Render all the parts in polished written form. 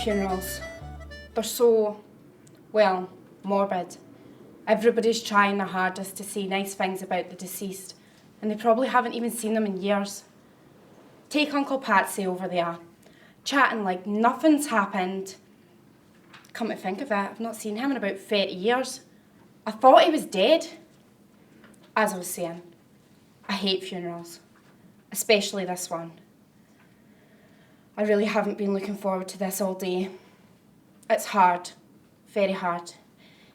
funerals. They're so, well, morbid. Everybody's trying their hardest to say nice things about the deceased, and they probably haven't even seen them in years. Take Uncle Patsy over there, chatting like nothing's happened. Come to think of it, I've not seen him in about 30 years. I thought he was dead. As I was saying, I hate funerals, especially this one. I really haven't been looking forward to this all day. It's hard, very hard.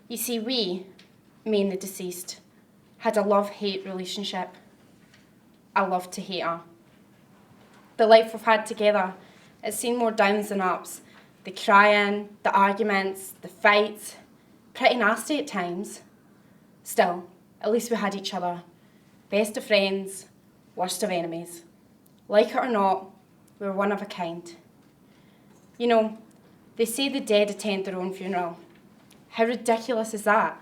You see, we, me and the deceased, had a love-hate relationship. I love to hate her. The life we've had together, it's seen more downs than ups. The crying, the arguments, the fights, pretty nasty at times. Still, at least we had each other. Best of friends, worst of enemies. Like it or not, we were one of a kind. You know, they say the dead attend their own funeral. How ridiculous is that?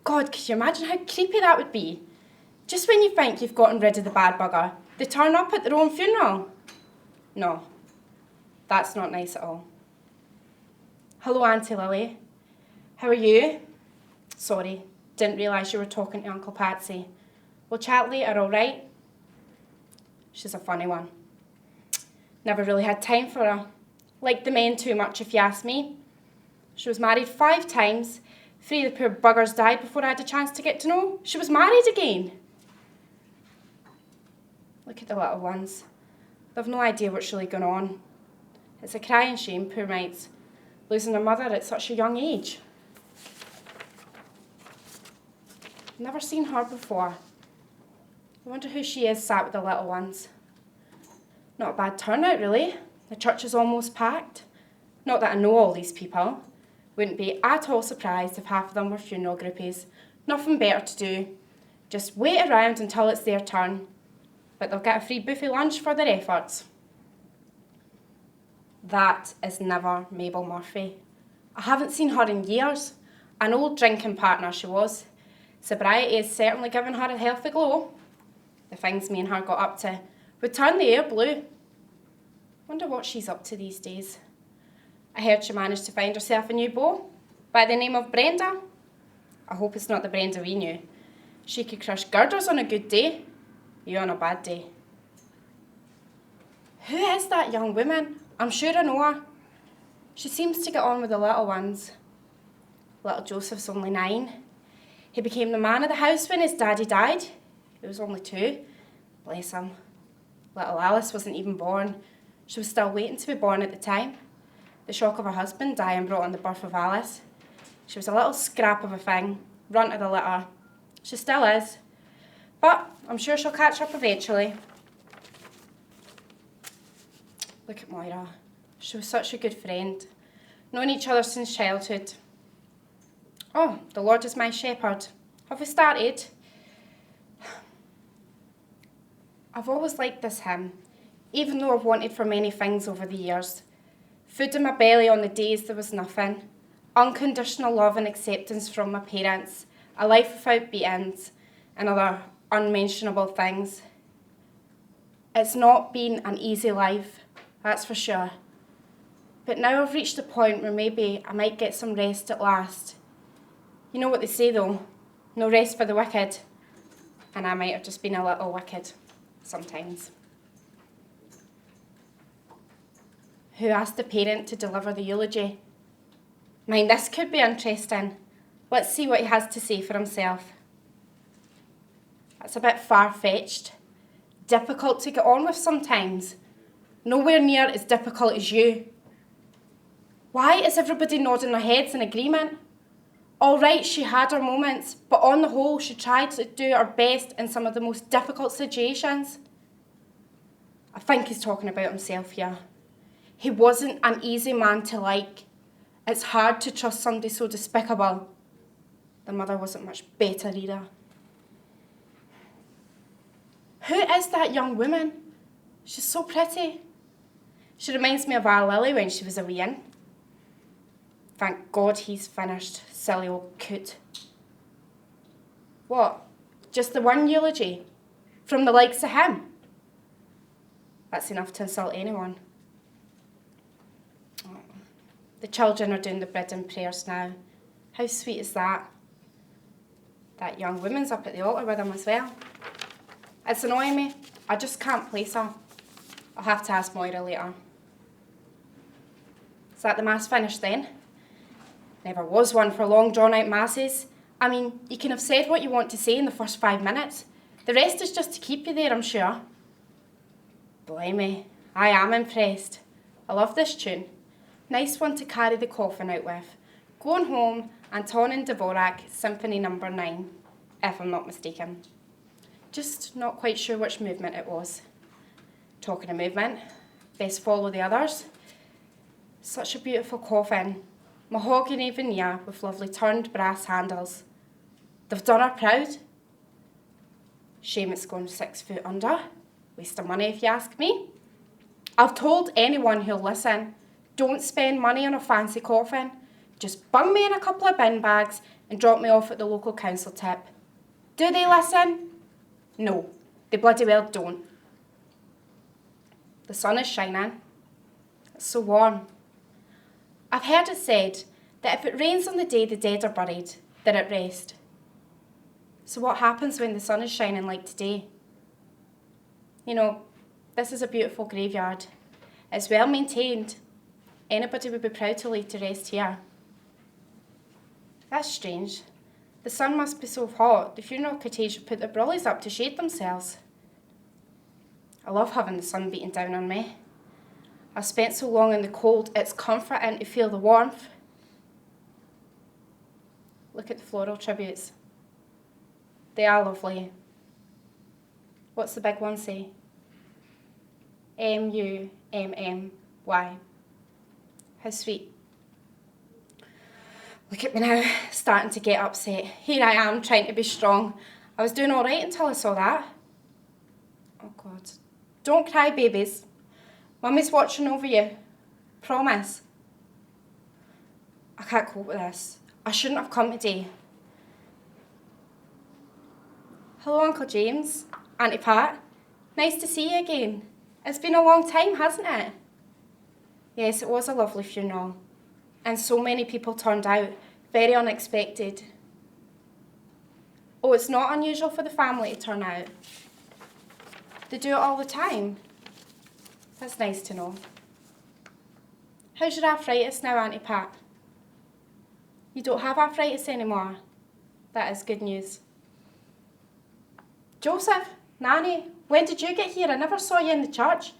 God, could you imagine how creepy that would be? Just when you think you've gotten rid of the bad bugger, they turn up at their own funeral. No, that's not nice at all. Hello, Auntie Lily. How are you? Sorry, didn't realise you were talking to Uncle Patsy. We'll chat later, all right? She's a funny one. Never really had time for her. Liked the men too much, if you ask me. She was married 5 times. 3 of the poor buggers died before I had a chance to get to know. She was married again. Look at the little ones. They've no idea what's really going on. It's a crying shame, poor mites, losing their mother at such a young age. Never seen her before. I wonder who she is sat with the little ones. Not a bad turnout, really. The church is almost packed. Not that I know all these people. Wouldn't be at all surprised if half of them were funeral groupies. Nothing better to do. Just wait around until it's their turn. But they'll get a free buffet lunch for their efforts. That is never Mabel Murphy. I haven't seen her in years. An old drinking partner she was. Sobriety has certainly given her a healthy glow. The things me and her got up to would turn the air blue. Wonder what she's up to these days. I heard she managed to find herself a new beau by the name of Brenda. I hope it's not the Brenda we knew. She could crush girders on a good day, you on a bad day. Who is that young woman? I'm sure I know her. She seems to get on with the little ones. Little Joseph's only 9. He became the man of the house when his daddy died. He was only 2. Bless him. Little Alice wasn't even born. She was still waiting to be born at the time. The shock of her husband dying brought on the birth of Alice. She was a little scrap of a thing, runt of the litter. She still is. But I'm sure she'll catch up eventually. Look at Moira. She was such a good friend. Known each other since childhood. Oh, the Lord is my shepherd. Have we started? I've always liked this hymn, even though I've wanted for many things over the years. Food in my belly on the days there was nothing. Unconditional love and acceptance from my parents. A life without beatings and other unmentionable things. It's not been an easy life, that's for sure. But now I've reached a point where maybe I might get some rest at last. You know what they say though, no rest for the wicked. And I might have just been a little wicked sometimes. Who asked the parent to deliver the eulogy? Mind, this could be interesting. Let's see what he has to say for himself. That's a bit far-fetched. Difficult to get on with sometimes. Nowhere near as difficult as you. Why is everybody nodding their heads in agreement? All right, she had her moments, but on the whole, she tried to do her best in some of the most difficult situations. I think he's talking about himself here. He wasn't an easy man to like. It's hard to trust somebody so despicable. The mother wasn't much better either. Who is that young woman? She's so pretty. She reminds me of our Lily when she was a wee in. Thank God he's finished, silly old coot. What? Just the one eulogy? From the likes of him? That's enough to insult anyone. The children are doing the bridden prayers now. How sweet is that? That young woman's up at the altar with them as well. It's annoying me. I just can't place her. I'll have to ask Moira later. Is that the mass finished then? Never was one for long drawn out masses. I mean, you can have said what you want to say in the first 5 minutes. The rest is just to keep you there, I'm sure. Blimey, I am impressed. I love this tune. Nice one to carry the coffin out with. Going Home, Antonin Dvorak, Symphony No. 9, if I'm not mistaken. Just not quite sure which movement it was. Talking of movement, best follow the others. Such a beautiful coffin. Mahogany veneer with lovely turned brass handles. They've done her proud. Shame it's gone 6 foot under. Waste of money if you ask me. I've told anyone who'll listen, don't spend money on a fancy coffin. Just bung me in a couple of bin bags and drop me off at the local council tip. Do they listen? No, they bloody well don't. The sun is shining. It's so warm. I've heard it said that if it rains on the day the dead are buried, they're at rest. So what happens when the sun is shining like today? You know, this is a beautiful graveyard. It's well maintained. Anybody would be proud to lay to rest here. That's strange. The sun must be so hot, the funeral cortege would put their brollies up to shade themselves. I love having the sun beating down on me. I've spent so long in the cold, it's comforting to feel the warmth. Look at the floral tributes. They are lovely. What's the big one say? M-U-M-M-Y. How sweet. Look at me now, starting to get upset. Here I am, trying to be strong. I was doing all right until I saw that. Oh God. Don't cry, babies. Mummy's watching over you. Promise. I can't cope with this. I shouldn't have come today. Hello, Uncle James. Auntie Pat. Nice to see you again. It's been a long time, hasn't it? Yes, it was a lovely funeral. And so many people turned out. Very unexpected. Oh, it's not unusual for the family to turn out. They do it all the time. That's nice to know. How's your arthritis now, Auntie Pat? You don't have arthritis anymore? That is good news. Joseph, Nanny, when did you get here? I never saw you in the church.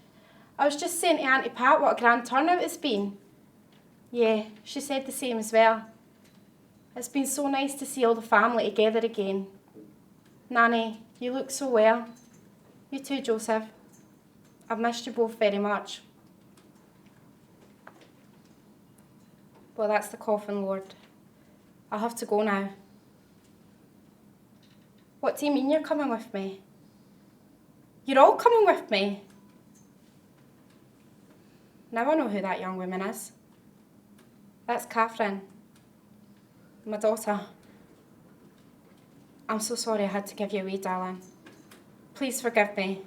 I was just saying to Auntie Pat what a grand turnout it's been. Yeah, she said the same as well. It's been so nice to see all the family together again. Nanny, you look so well. You too, Joseph. I've missed you both very much. Well, that's the coffin, Lord. I'll have to go now. What do you mean you're coming with me? You're all coming with me. Now I know who that young woman is. That's Catherine, my daughter. I'm so sorry I had to give you away, darling. Please forgive me.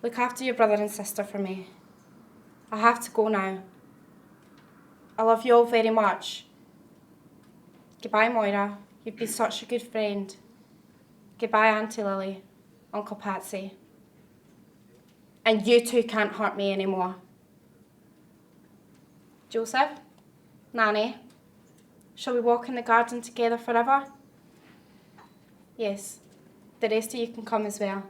Look after your brother and sister for me. I have to go now. I love you all very much. Goodbye, Moira. You've been such a good friend. Goodbye, Auntie Lily, Uncle Patsy. And you two can't hurt me anymore. Joseph, Nanny, shall we walk in the garden together forever? Yes, the rest of you can come as well.